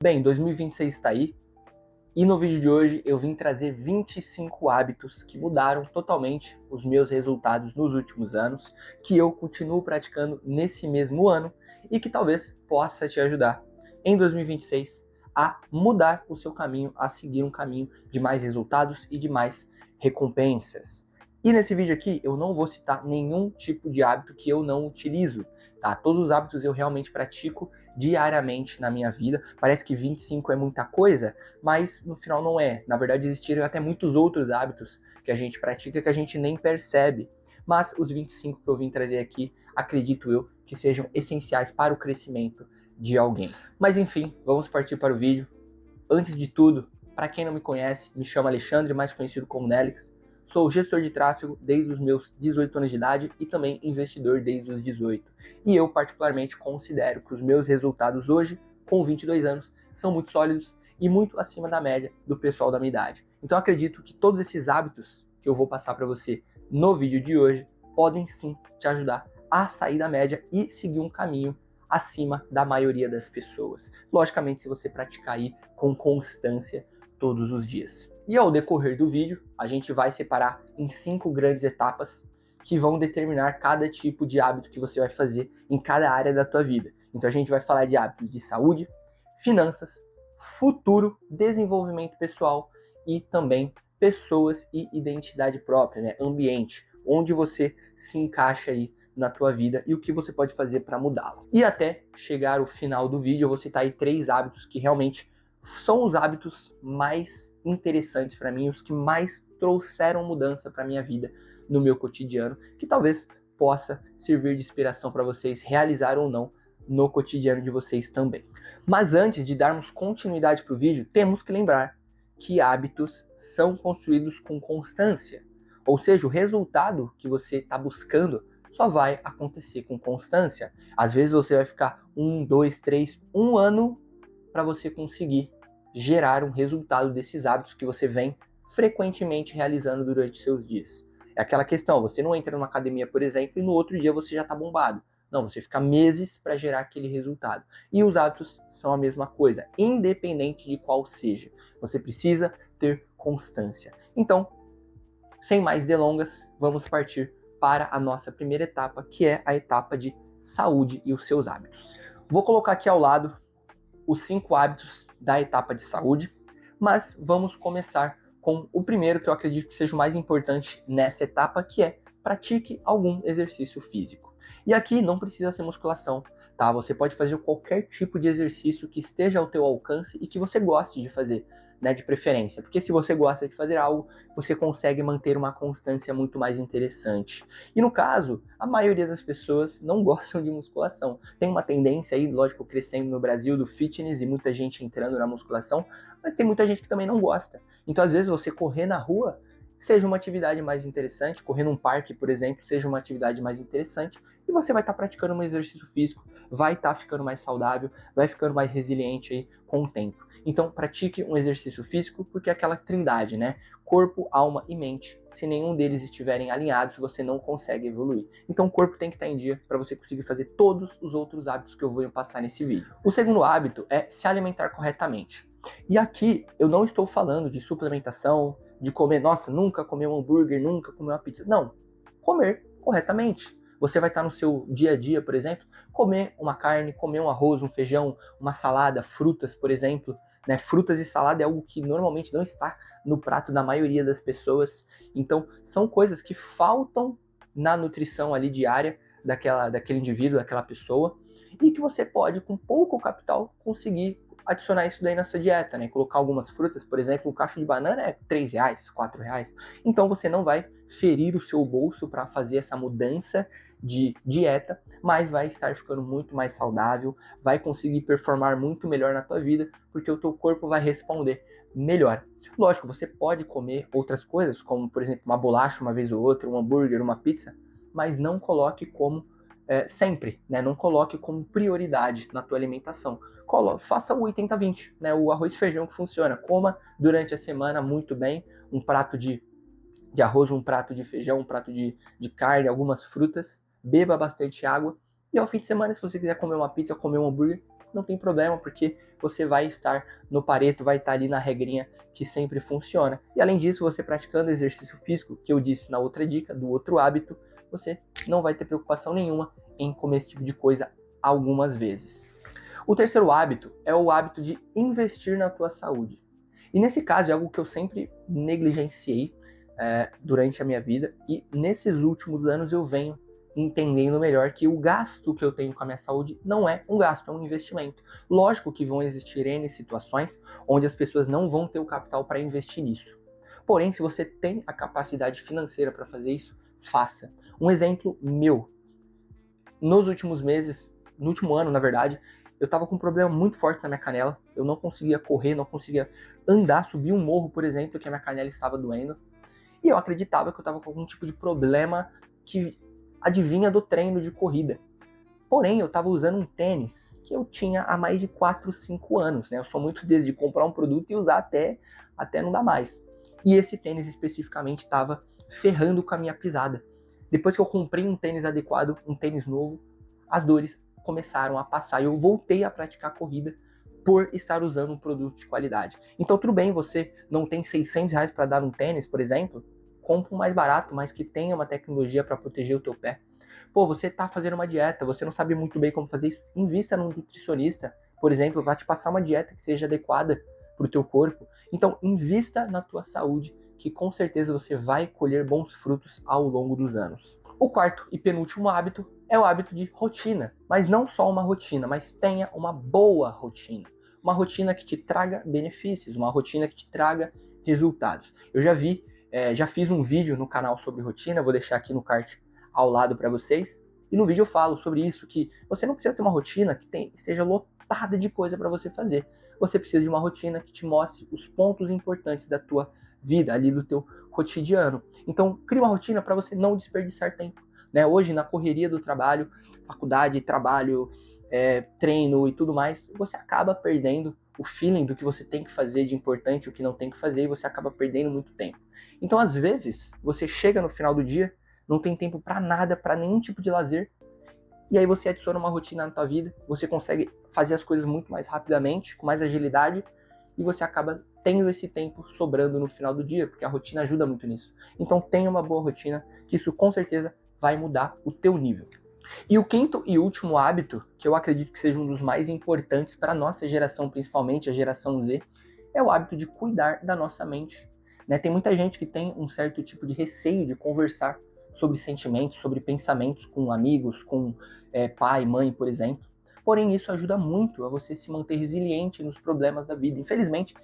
Bem, 2026 está aí e no vídeo de hoje eu vim trazer 25 hábitos que mudaram totalmente os meus resultados nos últimos anos, que eu continuo praticando nesse mesmo ano e que talvez possa te ajudar em 2026 a mudar o seu caminho, a seguir um caminho de mais resultados e de mais recompensas. E nesse vídeo aqui eu não vou citar nenhum tipo de hábito que eu não utilizo, tá? Todos os hábitos eu realmente pratico diariamente na minha vida. Parece que 25 é muita coisa, mas no final não é. Na verdade existiram até muitos outros hábitos que a gente pratica que a gente nem percebe. Mas os 25 que eu vim trazer aqui, acredito eu, que sejam essenciais para o crescimento de alguém. Mas enfim, vamos partir para o vídeo. Antes de tudo, para quem não me conhece, me chamo Alexandre, mais conhecido como Nelix. Sou gestor de tráfego desde os meus 18 anos de idade e também investidor desde os 18. E eu particularmente considero que os meus resultados hoje, com 22 anos, são muito sólidos e muito acima da média do pessoal da minha idade. Então acredito que todos esses hábitos que eu vou passar para você no vídeo de hoje podem sim te ajudar a sair da média e seguir um caminho acima da maioria das pessoas. Logicamente, se você praticar aí com constância todos os dias. E ao decorrer do vídeo, a gente vai separar em 5 grandes etapas que vão determinar cada tipo de hábito que você vai fazer em cada área da tua vida. Então a gente vai falar de hábitos de saúde, finanças, futuro, desenvolvimento pessoal e também pessoas e identidade própria, né? Ambiente, onde você se encaixa aí na tua vida e o que você pode fazer para mudá-la. E até chegar ao final do vídeo, eu vou citar aí 3 hábitos que realmente são os hábitos mais interessantes para mim, os que mais trouxeram mudança para minha vida no meu cotidiano, que talvez possa servir de inspiração para vocês realizar ou não no cotidiano de vocês também. Mas antes de darmos continuidade para o vídeo, temos que lembrar que hábitos são construídos com constância, ou seja, o resultado que você está buscando só vai acontecer com constância. Às vezes você vai ficar 1, 2, 3, 1 ano para você conseguir gerar um resultado desses hábitos que você vem frequentemente realizando durante seus dias. É aquela questão, você não entra numa academia, por exemplo, e no outro dia você já está bombado. Não, você fica meses para gerar aquele resultado. E os hábitos são a mesma coisa, independente de qual seja. Você precisa ter constância. Então, sem mais delongas, vamos partir para a nossa primeira etapa, que é a etapa de saúde e os seus hábitos. Vou colocar aqui ao lado os 5 hábitos da etapa de saúde, mas vamos começar com o primeiro, que eu acredito que seja o mais importante nessa etapa, que é pratique algum exercício físico. E aqui não precisa ser musculação, tá? Você pode fazer qualquer tipo de exercício que esteja ao teu alcance e que você goste de fazer, né, de preferência. Porque se você gosta de fazer algo, você consegue manter uma constância muito mais interessante. E no caso, a maioria das pessoas não gostam de musculação. Tem uma tendência aí, lógico, crescendo no Brasil do fitness e muita gente entrando na musculação, mas tem muita gente que também não gosta. Então, às vezes, você correr na rua seja uma atividade mais interessante, correr num parque, por exemplo, seja uma atividade mais interessante, e você vai estar praticando um exercício físico, vai estar ficando mais saudável, vai ficando mais resiliente aí com o tempo. Então, pratique um exercício físico, porque é aquela trindade, né? Corpo, alma e mente. Se nenhum deles estiverem alinhados, você não consegue evoluir. Então, o corpo tem que estar em dia para você conseguir fazer todos os outros hábitos que eu vou passar nesse vídeo. O segundo hábito é se alimentar corretamente. E aqui eu não estou falando de suplementação, de comer, nossa, nunca comer um hambúrguer, nunca comer uma pizza. Não, comer corretamente. Você vai estar no seu dia a dia, por exemplo, comer uma carne, comer um arroz, um feijão, uma salada, frutas, por exemplo. Né? Frutas e salada é algo que normalmente não está no prato da maioria das pessoas. Então, são coisas que faltam na nutrição ali diária daquele indivíduo, daquela pessoa, e que você pode, com pouco capital, conseguir adicionar isso daí na sua dieta, né? Colocar algumas frutas, por exemplo, um cacho de banana é R$3, R$4. Então você não vai ferir o seu bolso para fazer essa mudança de dieta, mas vai estar ficando muito mais saudável, vai conseguir performar muito melhor na tua vida, porque o teu corpo vai responder melhor. Lógico, você pode comer outras coisas, como por exemplo uma bolacha uma vez ou outra, um hambúrguer, uma pizza, mas não coloque como sempre, né? Não coloque como prioridade na tua alimentação. Faça o 80-20, né? O arroz e feijão que funciona. Coma durante a semana muito bem, um prato de arroz, um prato de feijão, um prato de carne, algumas frutas, beba bastante água. E ao fim de semana, se você quiser comer uma pizza, comer um hambúrguer, não tem problema, porque você vai estar no Pareto, vai estar ali na regrinha que sempre funciona. E além disso, você praticando exercício físico, que eu disse na outra dica, do outro hábito, você não vai ter preocupação nenhuma em comer esse tipo de coisa algumas vezes. O terceiro hábito é o hábito de investir na tua saúde. E nesse caso é algo que eu sempre negligenciei durante a minha vida, e nesses últimos anos eu venho entendendo melhor que o gasto que eu tenho com a minha saúde não é um gasto, é um investimento. Lógico que vão existir N situações onde as pessoas não vão ter o capital para investir nisso. Porém, se você tem a capacidade financeira para fazer isso, faça. Um exemplo meu, nos últimos meses, no último ano, na verdade, eu estava com um problema muito forte na minha canela. Eu não conseguia correr, não conseguia andar, subir um morro, por exemplo, que a minha canela estava doendo. E eu acreditava que eu estava com algum tipo de problema que adivinha do treino de corrida. Porém, eu estava usando um tênis que eu tinha há mais de 4, 5 anos, né? Eu sou muito desde comprar um produto e usar até não dar mais. E esse tênis especificamente estava ferrando com a minha pisada. Depois que eu comprei um tênis adequado, um tênis novo, as dores começaram a passar e eu voltei a praticar corrida por estar usando um produto de qualidade. Então tudo bem, você não tem R$600 para dar um tênis, por exemplo, compra um mais barato, mas que tenha uma tecnologia para proteger o teu pé. Pô, você está fazendo uma dieta, você não sabe muito bem como fazer isso, invista num nutricionista, por exemplo, vai te passar uma dieta que seja adequada para o teu corpo. Então invista na tua saúde, que com certeza você vai colher bons frutos ao longo dos anos. O quarto e penúltimo hábito é o hábito de rotina, mas não só uma rotina, mas tenha uma boa rotina. Uma rotina que te traga benefícios, uma rotina que te traga resultados. Eu já fiz um vídeo no canal sobre rotina, vou deixar aqui no card ao lado para vocês. E no vídeo eu falo sobre isso, que você não precisa ter uma rotina que esteja lotada de coisa para você fazer. Você precisa de uma rotina que te mostre os pontos importantes da tua vida, ali do teu cotidiano. Então, crie uma rotina para você não desperdiçar tempo. Né? Hoje, na correria do trabalho, faculdade, trabalho, treino e tudo mais, você acaba perdendo o feeling do que você tem que fazer de importante, o que não tem que fazer, e você acaba perdendo muito tempo. Então, às vezes, você chega no final do dia, não tem tempo para nada, para nenhum tipo de lazer, e aí você adiciona uma rotina na tua vida, você consegue fazer as coisas muito mais rapidamente, com mais agilidade, e você acaba tendo esse tempo sobrando no final do dia, porque a rotina ajuda muito nisso. Então tenha uma boa rotina, que isso com certeza vai mudar o teu nível. E o quinto e último hábito, que eu acredito que seja um dos mais importantes para a nossa geração, principalmente a geração Z, é o hábito de cuidar da nossa mente. Né? Tem muita gente que tem um certo tipo de receio de conversar sobre sentimentos, sobre pensamentos com amigos, com pai, mãe, por exemplo. Porém, isso ajuda muito a você se manter resiliente nos problemas da vida. Infelizmente,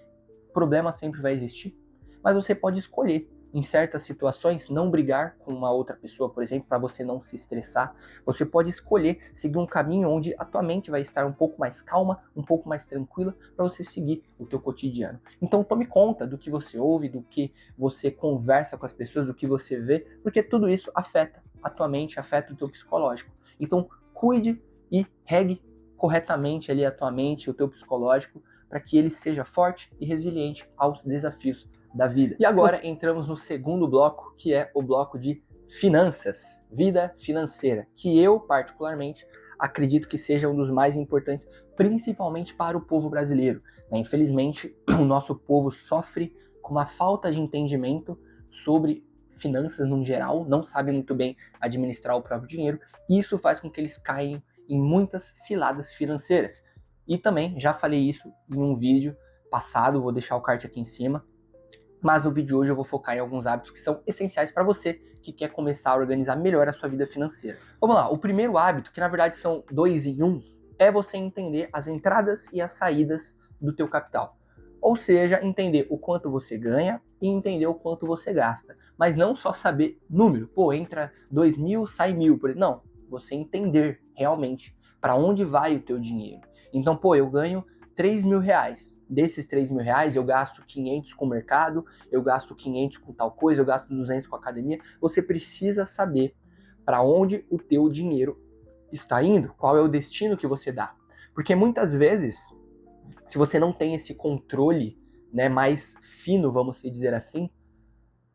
problema sempre vai existir, mas você pode escolher, em certas situações, não brigar com uma outra pessoa, por exemplo, para você não se estressar. Você pode escolher seguir um caminho onde a tua mente vai estar um pouco mais calma, um pouco mais tranquila, para você seguir o teu cotidiano. Então tome conta do que você ouve, do que você conversa com as pessoas, do que você vê, porque tudo isso afeta a tua mente, afeta o teu psicológico. Então cuide e regue corretamente ali a tua mente, o teu psicológico, para que ele seja forte e resiliente aos desafios da vida. E agora entramos no segundo bloco, que é o bloco de finanças, vida financeira, que eu particularmente acredito que seja um dos mais importantes, principalmente para o povo brasileiro. Infelizmente, o nosso povo sofre com uma falta de entendimento sobre finanças no geral, não sabe muito bem administrar o próprio dinheiro, e isso faz com que eles caiam em muitas ciladas financeiras. E também já falei isso em um vídeo passado, vou deixar o card aqui em cima, mas no vídeo de hoje eu vou focar em alguns hábitos que são essenciais para você que quer começar a organizar melhor a sua vida financeira. Vamos lá, o primeiro hábito, que na verdade são 2 em 1, é você entender as entradas e as saídas do teu capital. Ou seja, entender o quanto você ganha e entender o quanto você gasta. Mas não só saber número, pô, entra 2.000, sai 1.000, não. Você entender realmente para onde vai o teu dinheiro. Então, pô, eu ganho R$3.000. Desses R$3.000 eu gasto 500 com o mercado, eu gasto 500 com tal coisa, eu gasto 200 com a academia. Você precisa saber para onde o teu dinheiro está indo, qual é o destino que você dá. Porque muitas vezes, se você não tem esse controle, né, mais fino, vamos dizer assim,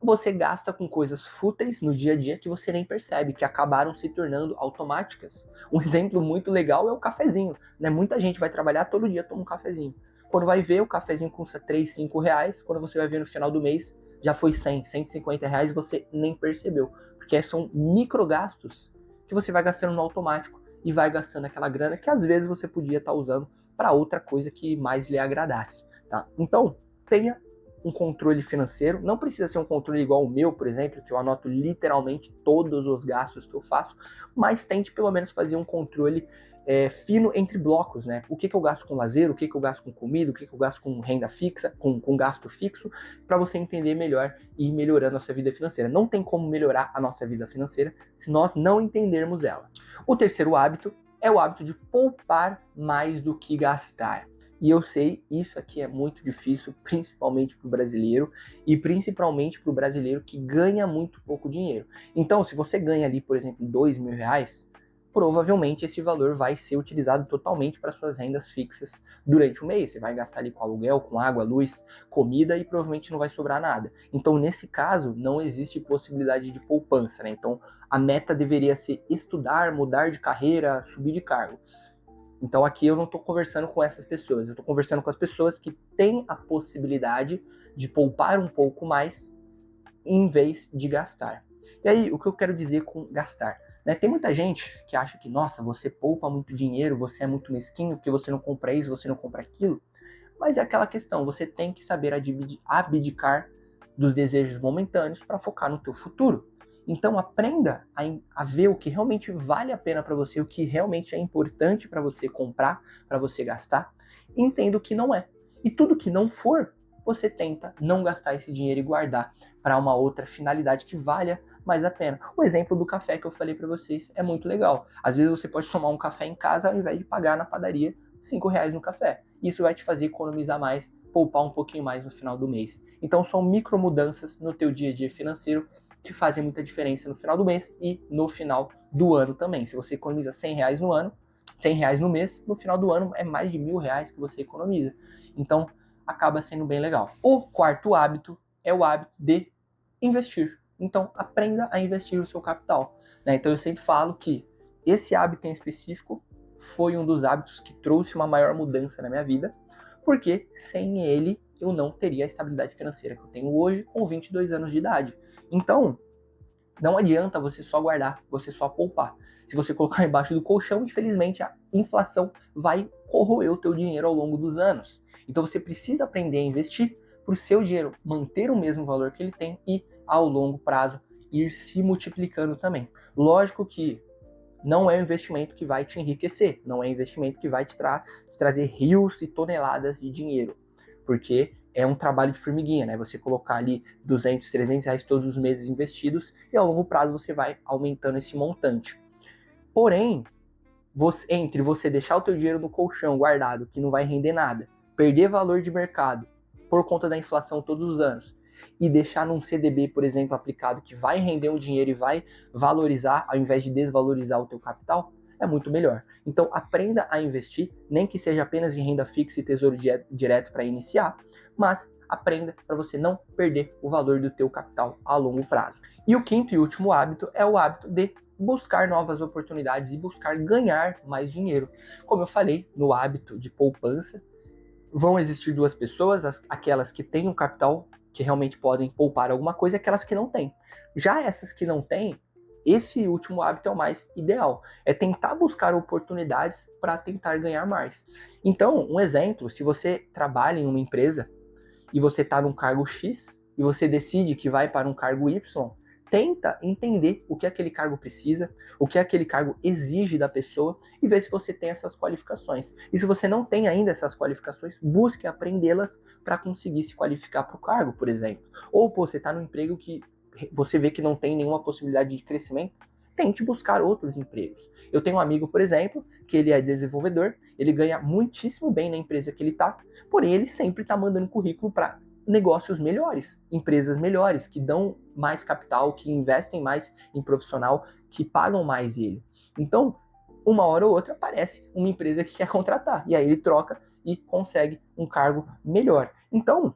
você gasta com coisas fúteis no dia a dia que você nem percebe, que acabaram se tornando automáticas. Um exemplo muito legal é o cafezinho, né? Muita gente vai trabalhar todo dia, toma um cafezinho. Quando vai ver, o cafezinho custa 3, 5 reais, quando você vai ver no final do mês, já foi 100, 150 reais e você nem percebeu. Porque são microgastos que você vai gastando no automático e vai gastando aquela grana que às vezes você podia estar usando para outra coisa que mais lhe agradasse, tá? Então, tenha um controle financeiro, não precisa ser um controle igual o meu, por exemplo, que eu anoto literalmente todos os gastos que eu faço, mas tente pelo menos fazer um controle fino entre blocos, né? O que eu gasto com lazer, o que eu gasto com comida, o que eu gasto com renda fixa, com gasto fixo, para você entender melhor e ir melhorando a sua vida financeira. Não tem como melhorar a nossa vida financeira se nós não entendermos ela. O terceiro hábito é o hábito de poupar mais do que gastar. E eu sei, isso aqui é muito difícil, principalmente para o brasileiro, e principalmente para o brasileiro que ganha muito pouco dinheiro. Então, se você ganha ali, por exemplo, R$ 2.000, provavelmente esse valor vai ser utilizado totalmente para suas rendas fixas durante o mês. Você vai gastar ali com aluguel, com água, luz, comida e provavelmente não vai sobrar nada. Então, nesse caso, não existe possibilidade de poupança, né? Então, a meta deveria ser estudar, mudar de carreira, subir de cargo. Então aqui eu não estou conversando com essas pessoas, eu estou conversando com as pessoas que têm a possibilidade de poupar um pouco mais em vez de gastar. E aí, o que eu quero dizer com gastar? Né? Tem muita gente que acha que, nossa, você poupa muito dinheiro, você é muito mesquinho, porque você não compra isso, você não compra aquilo. Mas é aquela questão, você tem que saber abdicar dos desejos momentâneos para focar no teu futuro. Então aprenda a ver o que realmente vale a pena para você, o que realmente é importante para você comprar, para você gastar, e entenda o que não é. E tudo que não for, você tenta não gastar esse dinheiro e guardar para uma outra finalidade que valha mais a pena. O exemplo do café que eu falei para vocês é muito legal. Às vezes você pode tomar um café em casa ao invés de pagar na padaria R$ 5 no café. Isso vai te fazer economizar mais, poupar um pouquinho mais no final do mês. Então são micro mudanças no teu dia a dia financeiro que fazem muita diferença no final do mês e no final do ano também. Se você economiza R$ 100 no ano, R$ 100 no mês, no final do ano é mais de R$ 1.000 que você economiza. Então acaba sendo bem legal. O quarto hábito é o hábito de investir. Então aprenda a investir o seu capital. Né? Então eu sempre falo que esse hábito em específico foi um dos hábitos que trouxe uma maior mudança na minha vida, porque sem ele eu não teria a estabilidade financeira que eu tenho hoje com 22 anos de idade. Então, não adianta você só guardar, você só poupar. Se você colocar embaixo do colchão, infelizmente a inflação vai corroer o teu dinheiro ao longo dos anos. Então você precisa aprender a investir para o seu dinheiro manter o mesmo valor que ele tem e, ao longo prazo, ir se multiplicando também. Lógico que não é um investimento que vai te enriquecer, não é um investimento que vai te trazer rios e toneladas de dinheiro, porque é um trabalho de formiguinha, né? Você colocar ali 200, 300 reais todos os meses investidos e ao longo prazo você vai aumentando esse montante. Porém, entre você deixar o teu dinheiro no colchão guardado, que não vai render nada, perder valor de mercado por conta da inflação todos os anos, e deixar num CDB, por exemplo, aplicado, que vai render um dinheiro e vai valorizar, ao invés de desvalorizar o teu capital, é muito melhor. Então aprenda a investir, nem que seja apenas em renda fixa e tesouro direto para iniciar, mas aprenda para você não perder o valor do teu capital a longo prazo. E o quinto e último hábito é o hábito de buscar novas oportunidades e buscar ganhar mais dinheiro. Como eu falei, no hábito de poupança, vão existir duas pessoas, aquelas que têm um capital que realmente podem poupar alguma coisa e aquelas que não têm. Já essas que não têm, esse último hábito é o mais ideal. É tentar buscar oportunidades para tentar ganhar mais. Então, um exemplo, se você trabalha em uma empresa e você está num cargo X e você decide que vai para um cargo Y, tenta entender o que aquele cargo precisa, o que aquele cargo exige da pessoa e ver se você tem essas qualificações. E se você não tem ainda essas qualificações, busque aprendê-las para conseguir se qualificar para o cargo, por exemplo. Ou pô, você está num emprego que você vê que não tem nenhuma possibilidade de crescimento, tente buscar outros empregos. Eu tenho um amigo, por exemplo, que ele é desenvolvedor, ele ganha muitíssimo bem na empresa que ele está, porém ele sempre está mandando currículo para negócios melhores, empresas melhores, que dão mais capital, que investem mais em profissional, que pagam mais ele. Então, uma hora ou outra aparece uma empresa que quer contratar, e aí ele troca e consegue um cargo melhor. Então,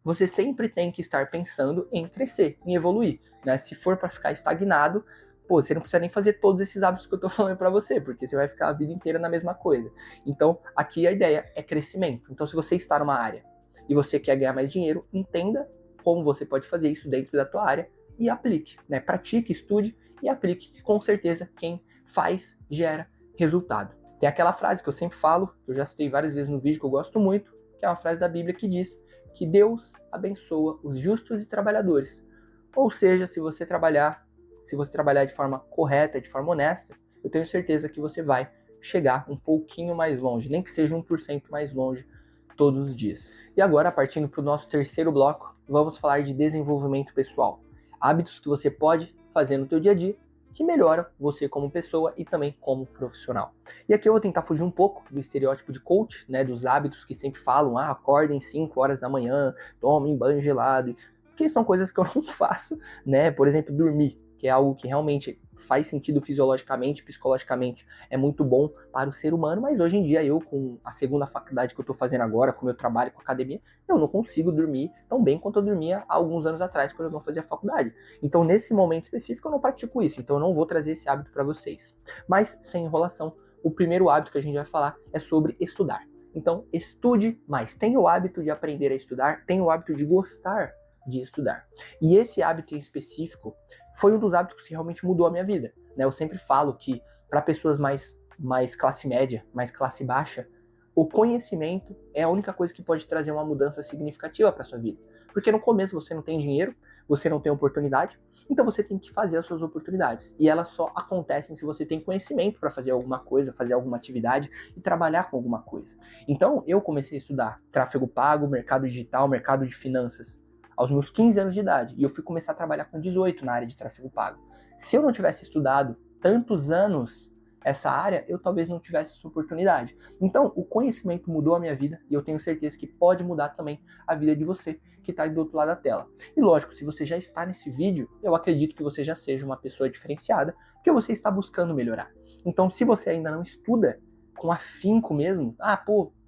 você sempre tem que estar pensando em crescer, em evoluir, né? Se for para ficar estagnado, pô, você não precisa nem fazer todos esses hábitos que eu tô falando para você, porque você vai ficar a vida inteira na mesma coisa. Então, aqui a ideia é crescimento. Então, se você está numa área e você quer ganhar mais dinheiro, entenda como você pode fazer isso dentro da tua área e aplique, né? Pratique, estude e aplique, que com certeza quem faz gera resultado. Tem aquela frase que eu sempre falo, que eu já citei várias vezes no vídeo, que eu gosto muito, que é uma frase da Bíblia que diz que Deus abençoa os justos e trabalhadores. Ou seja, se você trabalhar de forma correta, de forma honesta, eu tenho certeza que você vai chegar um pouquinho mais longe, nem que seja 1% mais longe todos os dias. E agora, partindo para o nosso terceiro bloco, vamos falar de desenvolvimento pessoal. Hábitos que você pode fazer no teu dia a dia que melhoram você como pessoa e também como profissional. E aqui eu vou tentar fugir um pouco do estereótipo de coach, né, dos hábitos que sempre falam, acordem 5 horas da manhã, tomem banho gelado, porque são coisas que eu não faço, né, por exemplo, dormir, que é algo que realmente faz sentido fisiologicamente, psicologicamente, é muito bom para o ser humano, mas hoje em dia eu, com a segunda faculdade que eu estou fazendo agora, com o meu trabalho com a academia, eu não consigo dormir tão bem quanto eu dormia há alguns anos atrás, quando eu não fazia faculdade. Então, nesse momento específico, eu não pratico isso, então eu não vou trazer esse hábito para vocês. Mas, sem enrolação, o primeiro hábito que a gente vai falar é sobre estudar. Então, estude mais. Tenha o hábito de aprender a estudar, tenha o hábito de gostar de estudar. E esse hábito em específico foi um dos hábitos que realmente mudou a minha vida, né? Eu sempre falo que para pessoas mais classe média, mais classe baixa, o conhecimento é a única coisa que pode trazer uma mudança significativa para sua vida. Porque no começo você não tem dinheiro, você não tem oportunidade, então você tem que fazer as suas oportunidades. E elas só acontecem se você tem conhecimento para fazer alguma coisa, fazer alguma atividade e trabalhar com alguma coisa. Então eu comecei a estudar tráfego pago, mercado digital, mercado de finanças aos meus 15 anos de idade. E eu fui começar a trabalhar com 18 na área de tráfego pago. Se eu não tivesse estudado tantos anos essa área, eu talvez não tivesse essa oportunidade. Então, o conhecimento mudou a minha vida e eu tenho certeza que pode mudar também a vida de você que está do outro lado da tela. E lógico, se você já está nesse vídeo, eu acredito que você já seja uma pessoa diferenciada, porque você está buscando melhorar. Então, se você ainda não estuda com afinco mesmo,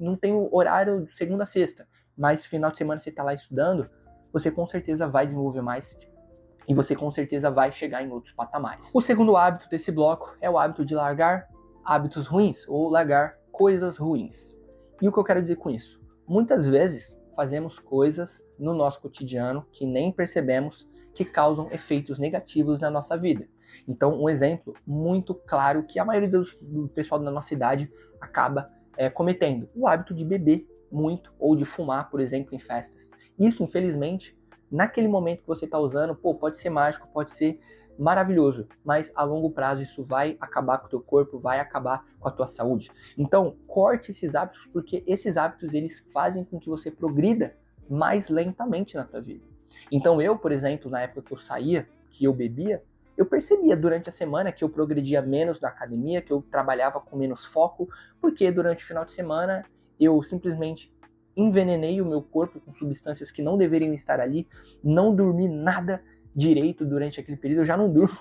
não tenho horário de segunda a sexta, mas final de semana você está lá estudando, você com certeza vai desenvolver mais e você com certeza vai chegar em outros patamares. O segundo hábito desse bloco é o hábito de largar hábitos ruins ou largar coisas ruins. E o que eu quero dizer com isso? Muitas vezes fazemos coisas no nosso cotidiano que nem percebemos que causam efeitos negativos na nossa vida. Então, um exemplo muito claro que a maioria do pessoal da nossa idade acaba cometendo: o hábito de beber muito ou de fumar, por exemplo, em festas. Isso, infelizmente, naquele momento que você está usando, pode ser mágico, pode ser maravilhoso, mas a longo prazo isso vai acabar com o teu corpo, vai acabar com a tua saúde. Então, corte esses hábitos, porque esses hábitos eles fazem com que você progrida mais lentamente na tua vida. Então eu, por exemplo, na época que eu saía, que eu bebia, eu percebia durante a semana que eu progredia menos na academia, que eu trabalhava com menos foco, porque durante o final de semana eu simplesmente envenenei o meu corpo com substâncias que não deveriam estar ali, não dormi nada direito durante aquele período, eu já não durmo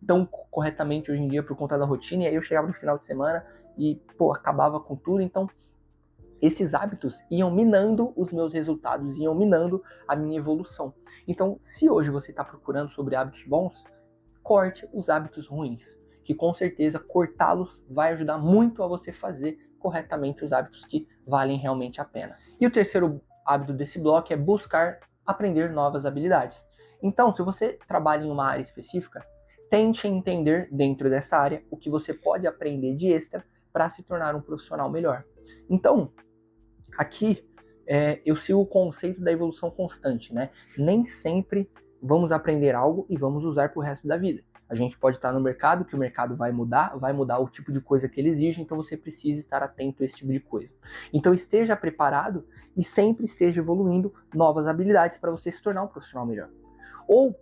tão corretamente hoje em dia por conta da rotina, e aí eu chegava no final de semana e acabava com tudo. Então esses hábitos iam minando os meus resultados, iam minando a minha evolução. Então, se hoje você está procurando sobre hábitos bons, corte os hábitos ruins, que com certeza cortá-los vai ajudar muito a você fazer corretamente os hábitos que valem realmente a pena. E o terceiro hábito desse bloco é buscar aprender novas habilidades. Então, se você trabalha em uma área específica, tente entender dentro dessa área o que você pode aprender de extra para se tornar um profissional melhor. Então, aqui eu sigo o conceito da evolução constante, né? Nem sempre vamos aprender algo e vamos usar para o resto da vida. A gente pode estar no mercado, que o mercado vai mudar o tipo de coisa que ele exige, então você precisa estar atento a esse tipo de coisa. Então esteja preparado e sempre esteja evoluindo novas habilidades para você se tornar um profissional melhor. Ou,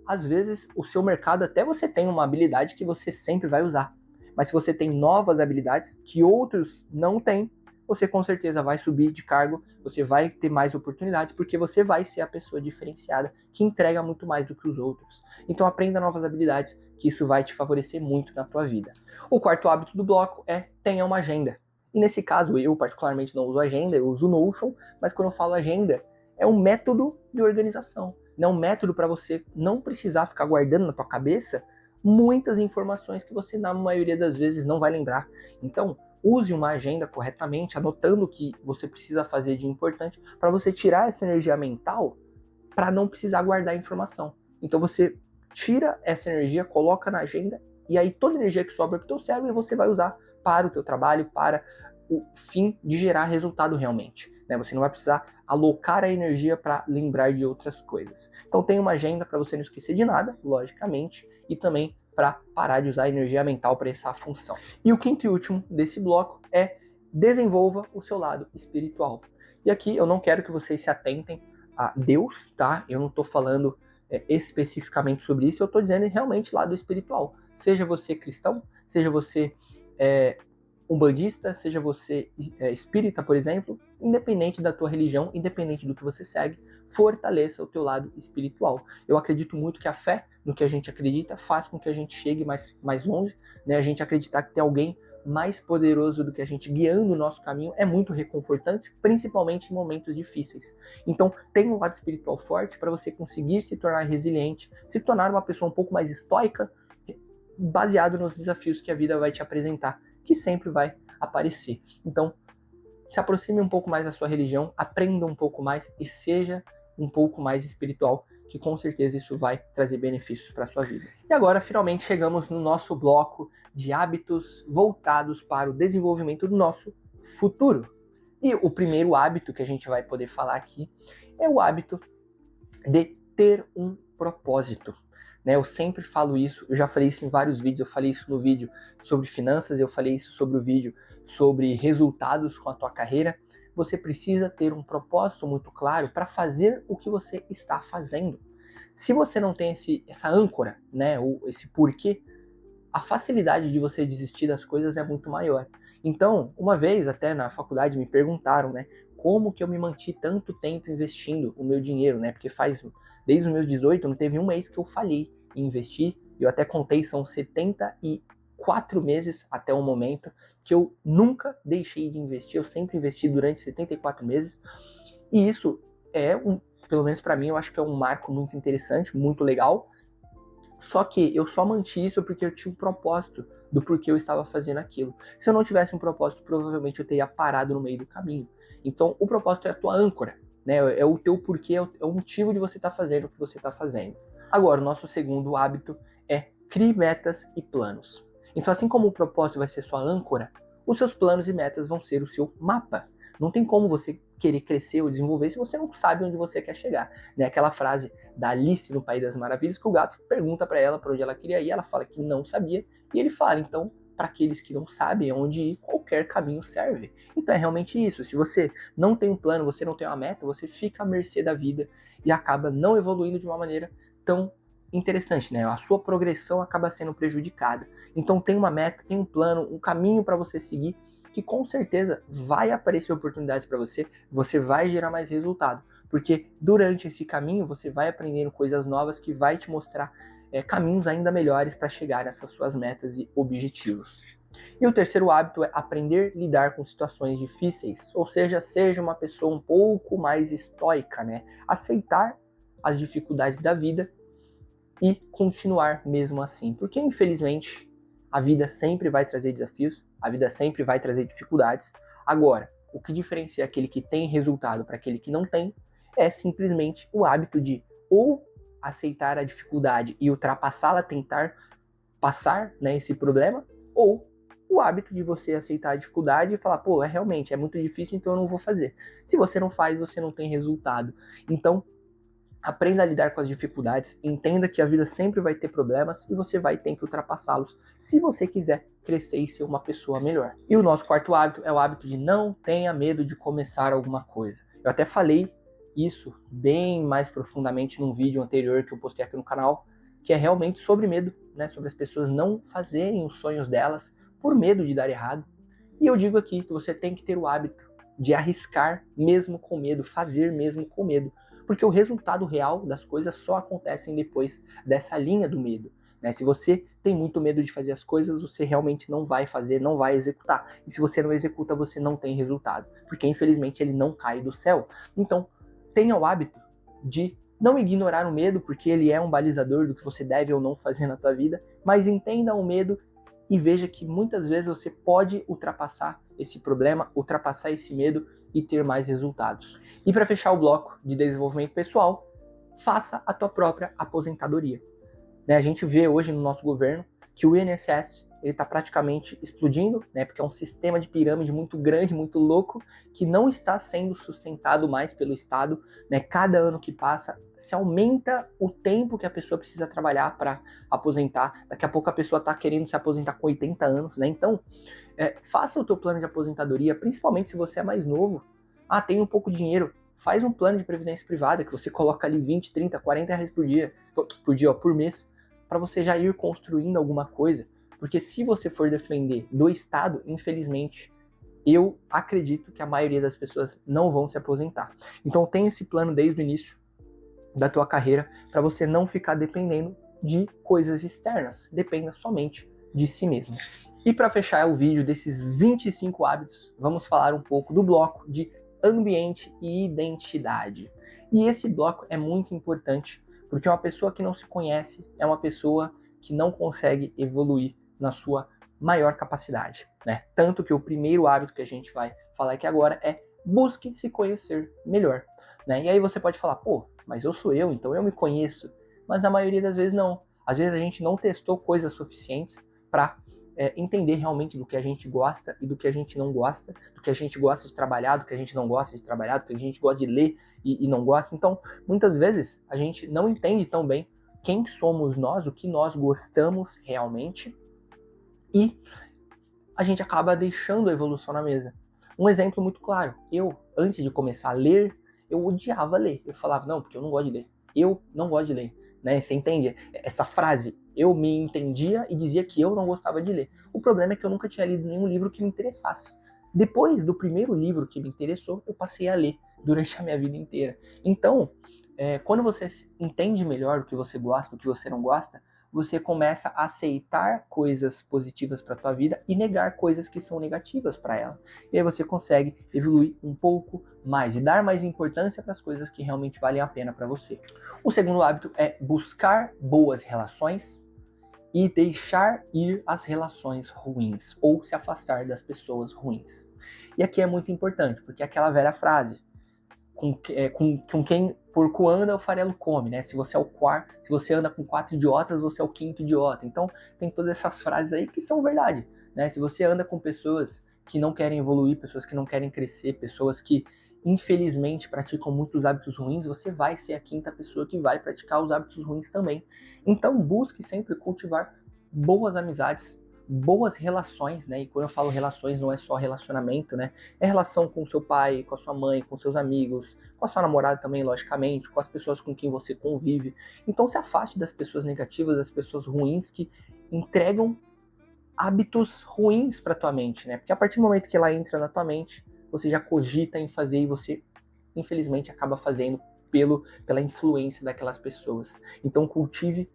às vezes, o seu mercado até você tem uma habilidade que você sempre vai usar, mas se você tem novas habilidades que outros não têm, você com certeza vai subir de cargo, você vai ter mais oportunidades, porque você vai ser a pessoa diferenciada que entrega muito mais do que os outros. Então aprenda novas habilidades, que isso vai te favorecer muito na tua vida. O quarto hábito do bloco é tenha uma agenda. E nesse caso, eu particularmente não uso agenda, eu uso Notion, mas quando eu falo agenda, é um método de organização, né? Um método para você não precisar ficar guardando na tua cabeça muitas informações que você, na maioria das vezes, não vai lembrar. Então, use uma agenda corretamente, anotando o que você precisa fazer de importante, para você tirar essa energia mental para não precisar guardar informação. Então você tira essa energia, coloca na agenda, e aí toda a energia que sobra pro teu cérebro você vai usar para o teu trabalho, para o fim de gerar resultado realmente. Né? Você não vai precisar alocar a energia para lembrar de outras coisas. Então tem uma agenda para você não esquecer de nada, logicamente, e também para parar de usar a energia mental para essa função. E o quinto e último desse bloco é desenvolva o seu lado espiritual. E aqui eu não quero que vocês se atentem a Deus, tá? Eu não estou falando especificamente sobre isso, eu estou dizendo realmente lado espiritual. Seja você cristão, seja você umbandista, seja você espírita, por exemplo, independente da tua religião, independente do que você segue, fortaleça o teu lado espiritual. Eu acredito muito que a fé no que a gente acredita faz com que a gente chegue mais longe, né? A gente acreditar que tem alguém mais poderoso do que a gente guiando o nosso caminho é muito reconfortante, principalmente em momentos difíceis. Então, tenha um lado espiritual forte para você conseguir se tornar resiliente, se tornar uma pessoa um pouco mais estoica, baseado nos desafios que a vida vai te apresentar, que sempre vai aparecer. Então, se aproxime um pouco mais da sua religião, aprenda um pouco mais e seja um pouco mais espiritual, que com certeza isso vai trazer benefícios para a sua vida. E agora, finalmente, chegamos no nosso bloco de hábitos voltados para o desenvolvimento do nosso futuro. E o primeiro hábito que a gente vai poder falar aqui é o hábito de ter um propósito. Né? Eu sempre falo isso, eu já falei isso em vários vídeos, eu falei isso no vídeo sobre finanças, eu falei isso sobre o vídeo sobre resultados com a tua carreira. Você precisa ter um propósito muito claro para fazer o que você está fazendo. Se você não tem essa âncora, né, ou esse porquê, a facilidade de você desistir das coisas é muito maior. Então, uma vez até na faculdade me perguntaram, né, como que eu me mantive tanto tempo investindo o meu dinheiro, né, porque desde os meus 18 não teve um mês que eu falhei em investir, eu até contei, são 74 meses até o momento que eu nunca deixei de investir, eu sempre investi durante 74 meses, e isso pelo menos para mim, eu acho que é um marco muito interessante, muito legal. Só que eu só mantive isso porque eu tinha um propósito do porquê eu estava fazendo aquilo. Se eu não tivesse um propósito, provavelmente eu teria parado no meio do caminho. Então, o propósito é a tua âncora, né? É o teu porquê, é o motivo de você estar fazendo o que você está fazendo. Agora, o nosso segundo hábito é crie metas e planos. Então, assim como o propósito vai ser sua âncora, os seus planos e metas vão ser o seu mapa. Não tem como você querer crescer ou desenvolver se você não sabe onde você quer chegar. Né? Aquela frase da Alice no País das Maravilhas, que o gato pergunta para ela para onde ela queria ir, ela fala que não sabia, e ele fala, então, para aqueles que não sabem onde ir, qualquer caminho serve. Então é realmente isso, se você não tem um plano, você não tem uma meta, você fica à mercê da vida e acaba não evoluindo de uma maneira tão interessante, né? A sua progressão acaba sendo prejudicada. Então tem uma meta, tem um plano, um caminho para você seguir, que com certeza vai aparecer oportunidades para você, você vai gerar mais resultado, porque durante esse caminho você vai aprendendo coisas novas que vai te mostrar caminhos ainda melhores para chegar nessas suas metas e objetivos. E o terceiro hábito é aprender a lidar com situações difíceis, ou seja uma pessoa um pouco mais estoica, né? Aceitar as dificuldades da vida e continuar mesmo assim, porque infelizmente a vida sempre vai trazer desafios, a vida sempre vai trazer dificuldades. Agora, o que diferencia aquele que tem resultado para aquele que não tem é simplesmente o hábito de ou aceitar a dificuldade e ultrapassá-la, tentar passar, né, esse problema, ou o hábito de você aceitar a dificuldade e falar, pô, realmente é muito difícil, então eu não vou fazer. Se você não faz, você não tem resultado. Então, aprenda a lidar com as dificuldades, entenda que a vida sempre vai ter problemas e você vai ter que ultrapassá-los se você quiser crescer e ser uma pessoa melhor. E o nosso quarto hábito é o hábito de não tenha medo de começar alguma coisa. Eu até falei isso bem mais profundamente num vídeo anterior que eu postei aqui no canal, que é realmente sobre medo, né? Sobre as pessoas não fazerem os sonhos delas por medo de dar errado. E eu digo aqui que você tem que ter o hábito de arriscar mesmo com medo, fazer mesmo com medo. Porque o resultado real das coisas só acontecem depois dessa linha do medo. Né? Se você tem muito medo de fazer as coisas, você realmente não vai fazer, não vai executar. E se você não executa, você não tem resultado. Porque infelizmente ele não cai do céu. Então, tenha o hábito de não ignorar o medo, porque ele é um balizador do que você deve ou não fazer na tua vida, mas entenda o medo e veja que muitas vezes você pode ultrapassar esse problema, ultrapassar esse medo e ter mais resultados. E para fechar o bloco de desenvolvimento pessoal, faça a tua própria aposentadoria. A gente vê hoje no nosso governo que o INSS está praticamente explodindo, porque é um sistema de pirâmide muito grande, muito louco, que não está sendo sustentado mais pelo Estado. Cada ano que passa, se aumenta o tempo que a pessoa precisa trabalhar para aposentar. Daqui a pouco a pessoa está querendo se aposentar com 80 anos. Então, faça o teu plano de aposentadoria, principalmente se você é mais novo. Tem um pouco de dinheiro. Faz um plano de previdência privada, que você coloca ali 20, 30, 40 reais por mês, para você já ir construindo alguma coisa. Porque se você for depender do Estado, infelizmente, eu acredito que a maioria das pessoas não vão se aposentar. Então tenha esse plano desde o início da tua carreira, para você não ficar dependendo de coisas externas. Dependa somente de si mesmo. E para fechar o vídeo desses 25 hábitos, vamos falar um pouco do bloco de ambiente e identidade. E esse bloco é muito importante, porque uma pessoa que não se conhece é uma pessoa que não consegue evoluir na sua maior capacidade, Tanto que o primeiro hábito que a gente vai falar aqui agora é busque se conhecer melhor, E aí você pode falar, mas eu sou eu, então eu me conheço. Mas a maioria das vezes não. Às vezes a gente não testou coisas suficientes para entender realmente do que a gente gosta e do que a gente não gosta, do que a gente gosta de trabalhar, do que a gente não gosta de trabalhar, do que a gente gosta de ler e não gosta. Então, muitas vezes a gente não entende tão bem quem somos nós, o que nós gostamos realmente, e a gente acaba deixando a evolução na mesa. Um exemplo muito claro, eu, antes de começar a ler, eu odiava ler. Eu falava, não, porque eu não gosto de ler. Eu não gosto de ler. Você entende? Essa frase, eu me entendia e dizia que eu não gostava de ler. O problema é que eu nunca tinha lido nenhum livro que me interessasse. Depois do primeiro livro que me interessou, eu passei a ler durante a minha vida inteira. Então, quando você entende melhor o que você gosta, o que você não gosta, você começa a aceitar coisas positivas para a tua vida e negar coisas que são negativas para ela. E aí você consegue evoluir um pouco mais e dar mais importância para as coisas que realmente valem a pena para você. O segundo hábito é buscar boas relações e deixar ir as relações ruins ou se afastar das pessoas ruins. E aqui é muito importante, porque é aquela velha frase, com quem porco anda, o farelo come, Se você se você anda com 4 idiotas, você é o 5º idiota. Então tem todas essas frases aí que são verdade, Se você anda com pessoas que não querem evoluir, pessoas que não querem crescer, pessoas que infelizmente praticam muitos hábitos ruins, você vai ser a 5ª pessoa que vai praticar os hábitos ruins também. Então busque sempre cultivar boas amizades, boas relações, E quando eu falo relações, não é só relacionamento, É relação com seu pai, com a sua mãe, com seus amigos, com a sua namorada também, logicamente, com as pessoas com quem você convive. Então se afaste das pessoas negativas, das pessoas ruins que entregam hábitos ruins para tua mente, Porque a partir do momento que ela entra na tua mente, você já cogita em fazer e você, infelizmente, acaba fazendo pela influência daquelas pessoas. Então cultive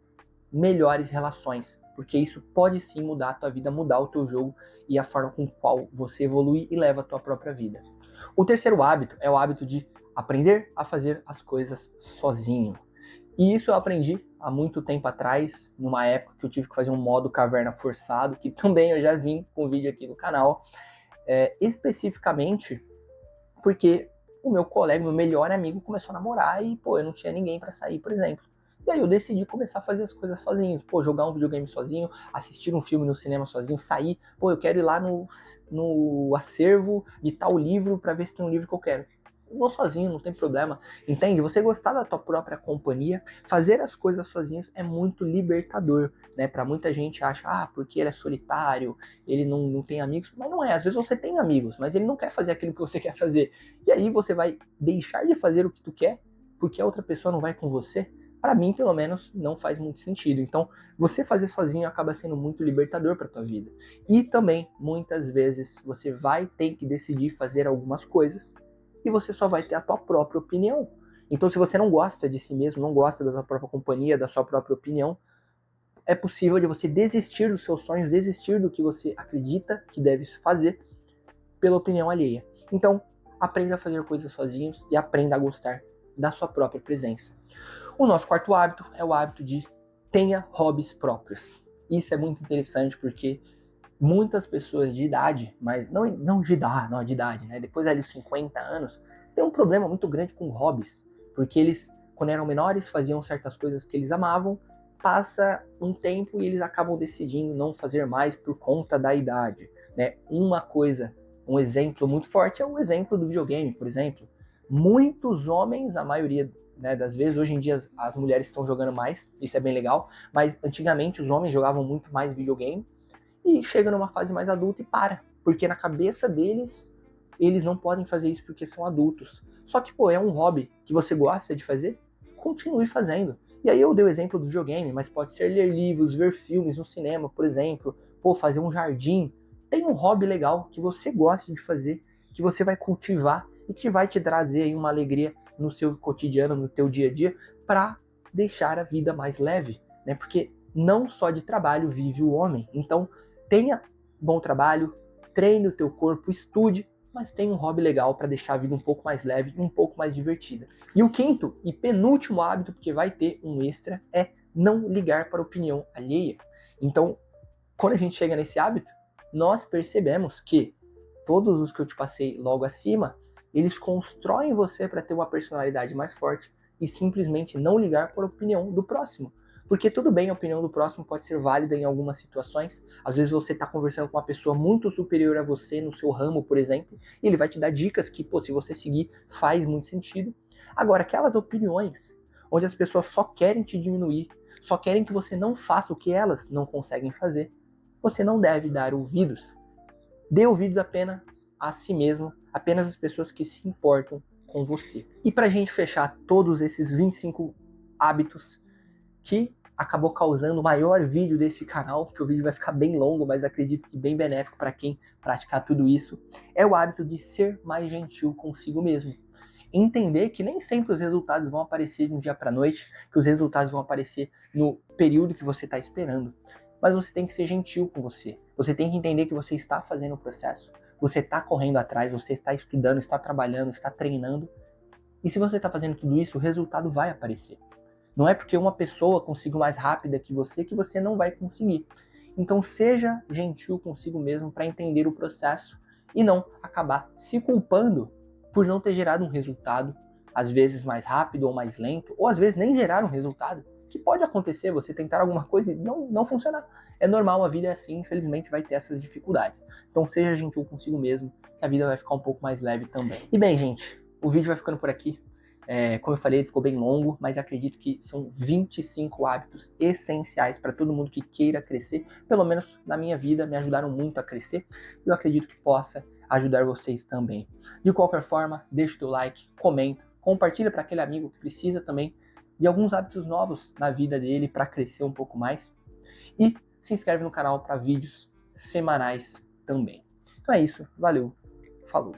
melhores relações, porque isso pode sim mudar a tua vida, mudar o teu jogo e a forma com qual você evolui e leva a tua própria vida. O terceiro hábito é o hábito de aprender a fazer as coisas sozinho. E isso eu aprendi há muito tempo atrás, numa época que eu tive que fazer um modo caverna forçado, que também eu já vim com vídeo aqui no canal, especificamente porque o meu colega, meu melhor amigo, começou a namorar e, eu não tinha ninguém para sair, por exemplo. E aí eu decidi começar a fazer as coisas sozinho. Jogar um videogame sozinho, assistir um filme no cinema sozinho, sair. Eu quero ir lá no acervo de tal livro para ver se tem um livro que eu quero. Eu vou sozinho, não tem problema. Entende? Você gostar da tua própria companhia, fazer as coisas sozinhos é muito libertador, Pra muita gente acha, porque ele é solitário, ele não tem amigos. Mas não é, às vezes você tem amigos, mas ele não quer fazer aquilo que você quer fazer. E aí você vai deixar de fazer o que tu quer, porque a outra pessoa não vai com você? Para mim, pelo menos, não faz muito sentido. Então, você fazer sozinho acaba sendo muito libertador para tua vida. E também, muitas vezes, você vai ter que decidir fazer algumas coisas e você só vai ter a tua própria opinião. Então, se você não gosta de si mesmo, não gosta da sua própria companhia, da sua própria opinião, é possível de você desistir dos seus sonhos, desistir do que você acredita que deve fazer pela opinião alheia. Então, aprenda a fazer coisas sozinhos e aprenda a gostar da sua própria presença. O nosso quarto hábito é o hábito de tenha hobbies próprios. Isso é muito interessante porque muitas pessoas de idade, mas não de idade, né? Depois ali 50 anos, tem um problema muito grande com hobbies, porque eles, quando eram menores, faziam certas coisas que eles amavam, passa um tempo e eles acabam decidindo não fazer mais por conta da idade, né? Uma coisa, um exemplo muito forte é o exemplo do videogame, por exemplo. Muitos homens, a maioria, né, das vezes, hoje em dia as mulheres estão jogando mais, isso é bem legal, mas antigamente os homens jogavam muito mais videogame, e chega numa fase mais adulta e para. Porque na cabeça deles, eles não podem fazer isso porque são adultos. Só que, pô, é um hobby que você gosta de fazer, continue fazendo. E aí eu dei o exemplo do videogame, mas pode ser ler livros, ver filmes no cinema, por exemplo. Pô, fazer um jardim. Tem um hobby legal que você gosta de fazer, que você vai cultivar e que vai te trazer aí uma alegria no seu cotidiano, no teu dia a dia, para deixar a vida mais leve, né? Porque não só de trabalho vive o homem. Então, tenha bom trabalho, treine o teu corpo, estude, mas tenha um hobby legal para deixar a vida um pouco mais leve e um pouco mais divertida. E o quinto e penúltimo hábito, porque vai ter um extra, é não ligar para a opinião alheia. Então, quando a gente chega nesse hábito, nós percebemos que todos os que eu te passei logo acima, eles constroem você para ter uma personalidade mais forte e simplesmente não ligar para a opinião do próximo. Porque tudo bem, a opinião do próximo pode ser válida em algumas situações. Às vezes você está conversando com uma pessoa muito superior a você no seu ramo, por exemplo, e ele vai te dar dicas que, pô, se você seguir, faz muito sentido. Agora, aquelas opiniões onde as pessoas só querem te diminuir, só querem que você não faça o que elas não conseguem fazer, você não deve dar ouvidos. Dê ouvidos apenas a si mesmo, apenas as pessoas que se importam com você. E pra gente fechar todos esses 25 hábitos que acabou causando o maior vídeo desse canal, que o vídeo vai ficar bem longo, mas acredito que bem benéfico para quem praticar tudo isso, é o hábito de ser mais gentil consigo mesmo. Entender que nem sempre os resultados vão aparecer de um dia para a noite, que os resultados vão aparecer no período que você está esperando. Mas você tem que ser gentil com você. Você tem que entender que você está fazendo o processo, você está correndo atrás, você está estudando, está trabalhando, está treinando. E se você está fazendo tudo isso, o resultado vai aparecer. Não é porque uma pessoa consiga mais rápida que você não vai conseguir. Então seja gentil consigo mesmo para entender o processo e não acabar se culpando por não ter gerado um resultado, às vezes mais rápido ou mais lento, ou às vezes nem gerar um resultado. Que pode acontecer, você tentar alguma coisa e não funcionar. É normal, a vida é assim, infelizmente vai ter essas dificuldades. Então seja gentil consigo mesmo, que a vida vai ficar um pouco mais leve também. E bem, gente, o vídeo vai ficando por aqui. Como eu falei, ele ficou bem longo, mas acredito que são 25 hábitos essenciais para todo mundo que queira crescer. Pelo menos na minha vida, me ajudaram muito a crescer. E eu acredito que possa ajudar vocês também. De qualquer forma, deixa o teu like, comenta, compartilha para aquele amigo que precisa também de alguns hábitos novos na vida dele para crescer um pouco mais. E se inscreve no canal para vídeos semanais também. Então é isso, valeu, falou!